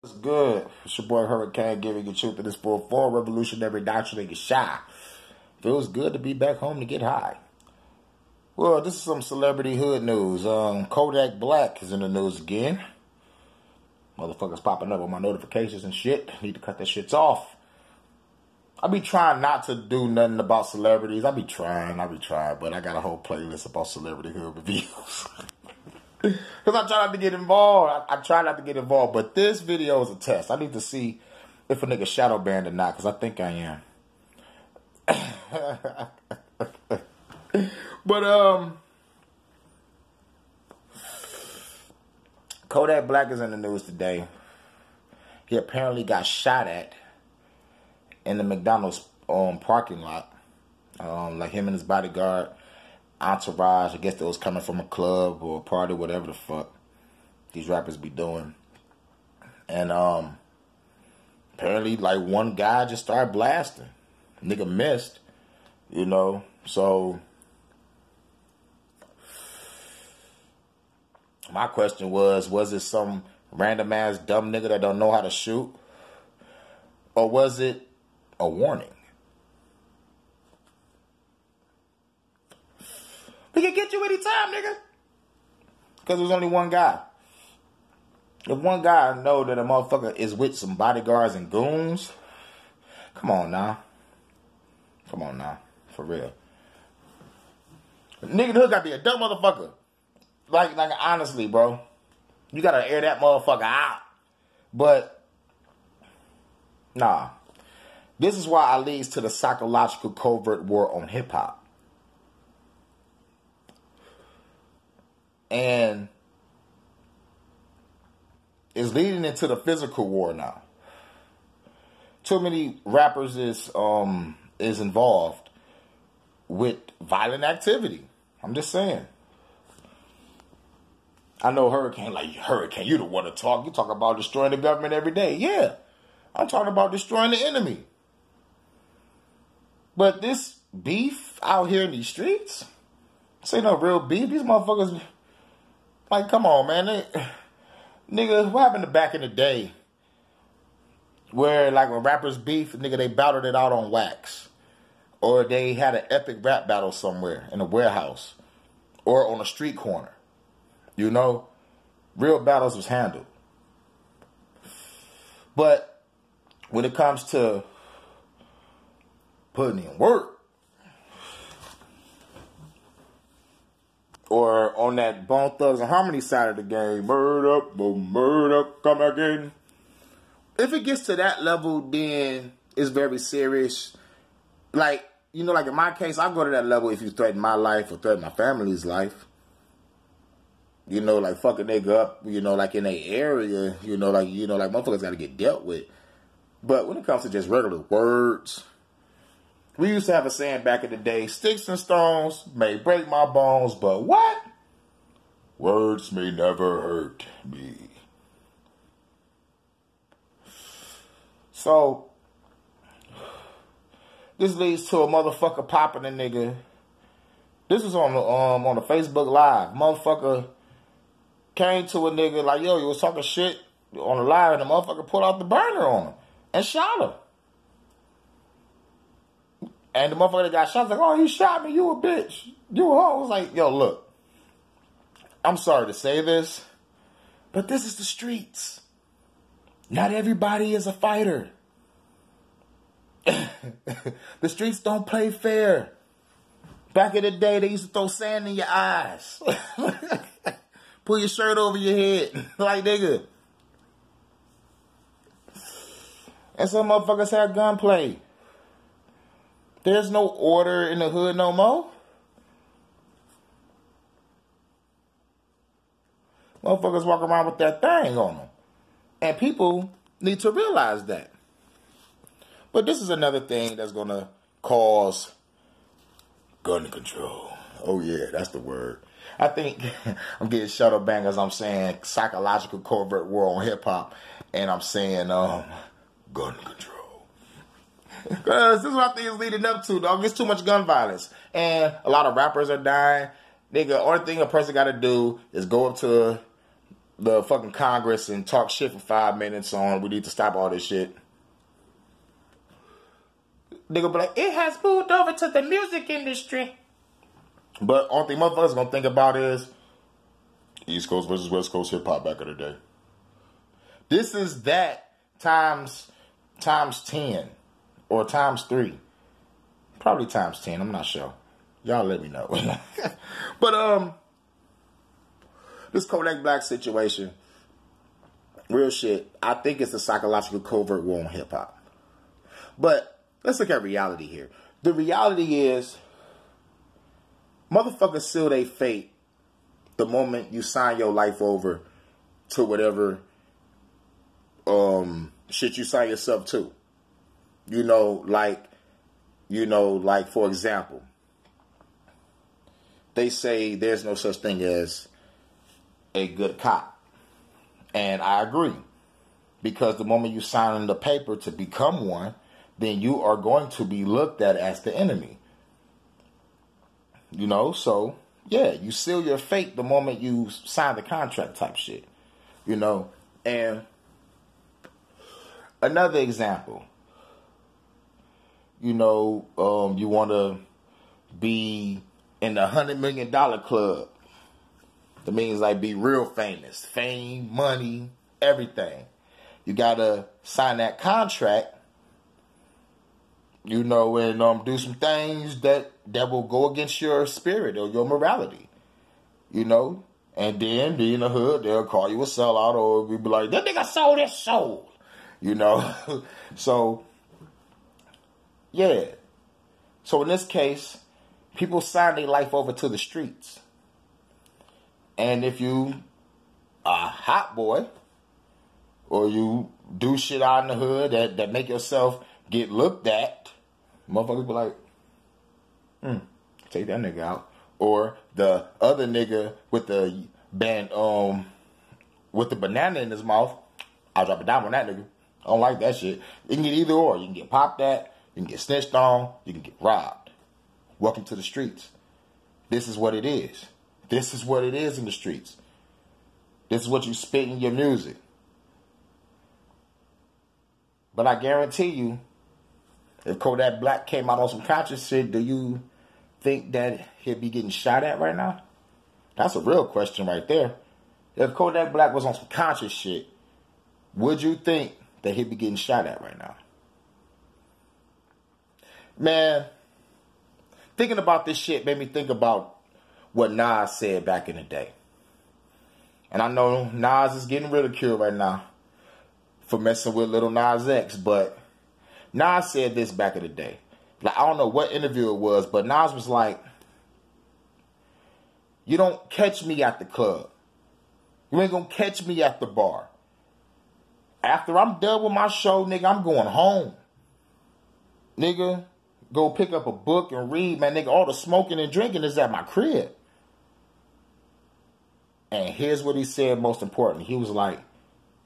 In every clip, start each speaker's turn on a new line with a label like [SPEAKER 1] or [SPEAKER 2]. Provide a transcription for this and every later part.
[SPEAKER 1] What's good? It's your boy Hurricane giving you truth in this full revolutionary doctrine get shy. Feels good to be back home to get high. Well, this is some celebrity hood news. Kodak Black is in the news again. Motherfuckers popping up on my notifications and shit. Need to cut that shit off. I be trying not to do nothing about celebrities. I be trying, but I got a whole playlist about celebrity hood reviews. Because I try not to get involved. I try not to get involved. But this video is a test. I need to see if a nigga shadow banned or not. Because I think I am. But, Kodak Black is in the news today. He apparently got shot at in the McDonald's parking lot. Like him and his bodyguard. Entourage, I guess that was coming from a club or a party, whatever the fuck these rappers be doing. And apparently like one guy just started blasting. Nigga missed, you know. So my question was it some random ass dumb nigga that don't know how to shoot? Or was it a warning? We can get you anytime, nigga. Because there's only one guy. If one guy know that a motherfucker is with some bodyguards and goons, come on now. Come on now. For real. Nigga, the hood gotta be a dumb motherfucker. Like honestly, bro. You gotta air that motherfucker out. But, nah. This is why I leads to the psychological covert war on hip-hop. And it's leading into the physical war now. Too many rappers is involved with violent activity. I'm just saying. I know Hurricane, you don't want to talk. You talk about destroying the government every day. Yeah, I'm talking about destroying the enemy. But this beef out here in these streets, this ain't no real beef. These motherfuckers... Like, come on, man. Nigga, what happened to back in the day? Where, like, when rappers beef, nigga, they battled it out on wax. Or they had an epic rap battle somewhere in a warehouse. Or on a street corner. You know? Real battles was handled. But when it comes to putting in work, or on that Bone Thugs and Harmony side of the game, murder, come again. If it gets to that level, then it's very serious. Like, you know, like in my case, I go to that level if you threaten my life or threaten my family's life. You know, like fuck a nigga up, you know, like in a area, you know, like motherfuckers gotta get dealt with. But when it comes to just regular words, we used to have a saying back in the day, sticks and stones may break my bones, but what? Words may never hurt me. So, this leads to a motherfucker popping a nigga. This was on the Facebook Live. Motherfucker came to a nigga like, yo, you was talking shit on the live, and the motherfucker pulled out the burner on him and shot him. And the motherfucker that got shot was like, oh, you shot me, you a bitch. You a hoe. I was like, yo, look. I'm sorry to say this, but this is the streets. Not everybody is a fighter. The streets don't play fair. Back in the day, they used to throw sand in your eyes. Pull your shirt over your head. Like, nigga. And some motherfuckers had gunplay. There's no order in the hood no more. Motherfuckers walk around with that thing on them. And people need to realize that. But this is another thing that's going to cause gun control. Oh, yeah, that's the word. I think I'm getting shadow banged as I'm saying psychological covert war on hip-hop. And I'm saying gun control. Because this is what I think is leading up to, dog. It's too much gun violence. And a lot of rappers are dying. Nigga, only thing a person got to do is go up to the fucking Congress and talk shit for 5 minutes on we need to stop all this shit. Nigga be like, it has moved over to the music industry. But only thing motherfuckers gonna think about is East Coast versus West Coast hip hop back in the day. This is that times 10 or times 3. Probably times 10, I'm not sure. Y'all let me know. But this Kodak Black situation, real shit, I think it's a psychological covert war on hip hop. But let's look at reality here. The reality is, motherfuckers seal their fate the moment you sign your life over to whatever shit you sign yourself to. Like for example, they say there's no such thing as a good cop. And I agree. Because the moment you sign the paper to become one, then you are going to be looked at as the enemy. So, yeah, you seal your fate the moment you sign the contract type shit. And another example, you want to be in the $100 million club. That means like be real famous. Fame, money, everything. You got to sign that contract, and do some things that will go against your spirit or your morality, and then be in the hood, they'll call you a sellout or be like, that nigga sold his soul, So, yeah. So in this case, people sign their life over to the streets. And if you are a hot boy or you do shit out in the hood that make yourself get looked at, motherfuckers be like, take that nigga out. Or the other nigga with the with the banana in his mouth, I'll drop it down on that nigga. I don't like that shit. You can get either or. You can get popped at, you can get snitched on, you can get robbed. Welcome to the streets. This is what it is. This is what it is in the streets. This is what you spit in your music. But I guarantee you, if Kodak Black came out on some conscious shit, do you think that he'd be getting shot at right now? That's a real question right there. If Kodak Black was on some conscious shit, would you think that he'd be getting shot at right now? Man, thinking about this shit made me think about what Nas said back in the day. And I know Nas is getting ridiculed right now for messing with Little Nas X, but Nas said this back in the day. Like, I don't know what interview it was, but Nas was like, you don't catch me at the club. You ain't gonna catch me at the bar. After I'm done with my show, nigga, I'm going home. Nigga, go pick up a book and read, man. Nigga, all the smoking and drinking is at my crib. And here's what he said most important. He was like,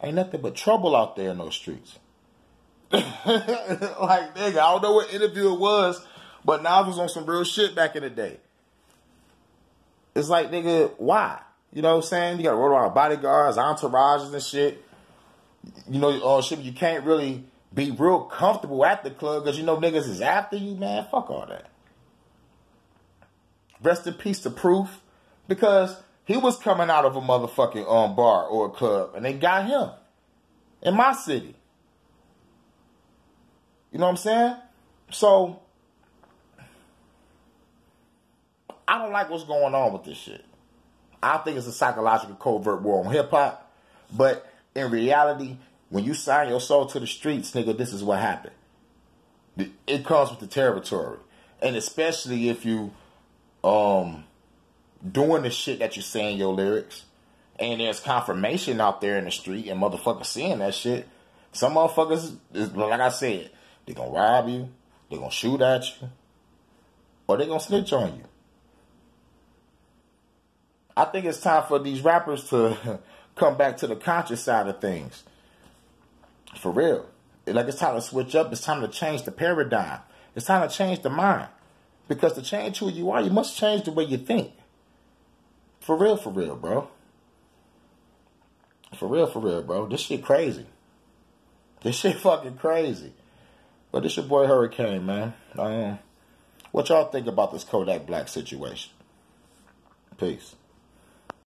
[SPEAKER 1] ain't nothing but trouble out there in those streets. Like, nigga, I don't know what interview it was, but Nas was on some real shit back in the day. It's like, nigga, why? You know what I'm saying? You got to roll around bodyguards, entourages and shit. Shit, you can't really be real comfortable at the club because niggas is after you, man. Fuck all that. Rest in peace to Proof, because he was coming out of a motherfucking bar or a club, and they got him in my city. You know what I'm saying? So, I don't like what's going on with this shit. I think it's a psychological covert war on hip-hop, but in reality, when you sign your soul to the streets, nigga, this is what happened. It comes with the territory. And especially if you doing the shit that you say in your lyrics, and there's confirmation out there in the street and motherfuckers seeing that shit, some motherfuckers, like I said, they gonna rob you, they gonna shoot at you, or they gonna snitch on you. I think it's time for these rappers to come back to the conscious side of things. For real. Like, it's time to switch up. It's time to change the paradigm. It's time to change the mind. Because to change who you are, you must change the way you think. For real, bro. For real, bro. This shit crazy. This shit fucking crazy. But it's your boy Hurricane, man. What y'all think about this Kodak Black situation? Peace.